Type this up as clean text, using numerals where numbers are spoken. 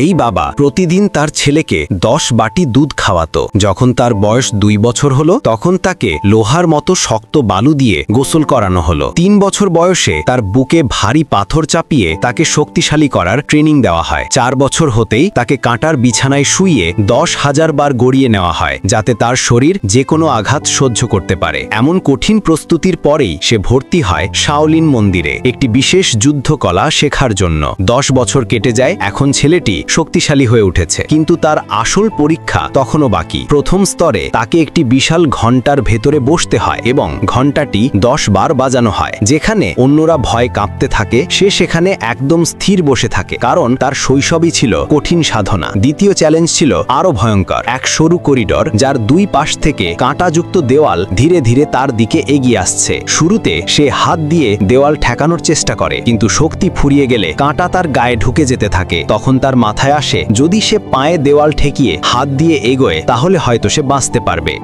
এই বাবা প্রতিদিন তার ছেলেকে 10 বাটি দুধ খাওয়াতো। যখন তার বয়স 2 বছর হলো তখন তাকে লোহার মতো শক্ত বালু দিয়ে গোসল করানো হলো। 3 বছর বয়সে তার বুকে ভারী পাথর চাপিয়ে তাকে শক্তিশালী করার ট্রেনিং দেওয়া হয়। 4 বছর হতেই তাকে কাঁটার বিছানায় শুইয়ে 10,000 বার গড়িয়ে নেওয়া হয়, যাতে তার শরীর যে কোনো আঘাত সহ্য করতে পারে। এমন কঠিন প্রস্তুতির পরেই সে ভর্তি হয় শাওলিন মন্দিরে একটি বিশেষ যুদ্ধকলা শেখার জন্য। 10 বছর কেটে যায়, এখন ছেলেটি শক্তিশালী হয়ে উঠেছে, কিন্তু তার আসল পরীক্ষা তখনও বাকি। প্রথম স্তরে তাকে একটি বিশাল ঘণ্টার ভেতরে বসতে হয় এবং ঘণ্টাটি 10 বার বাজানো হয়। যেখানে অন্যরা ভয় কাঁপতে থাকে, সে সেখানে একদম স্থির বসে থাকে, কারণ তার শৈশবই ছিল কঠিন সাধনা। দ্বিতীয় চ্যালেঞ্জ ছিল আরো ভয়ঙ্কর। এক সরু করিডর যার 2 পাশ থেকে কাঁটাযুক্ত দেওয়াল ধীরে ধীরে তার দিকে এগিয়ে আসছে। শুরুতে সে হাত দিয়ে দেওয়াল ঠেকানোর চেষ্টা করে, কিন্তু শক্তি ফুরিয়ে গেলে কাঁটা তার গায়ে ঢুকে যেতে থাকে। তখন তার মাথায় আসে, যদি সে পায়ে দেওয়াল ঠেকিয়ে হাত দিয়ে এগোয় তাহলে হয়তো সে বাঁচতে পারবে।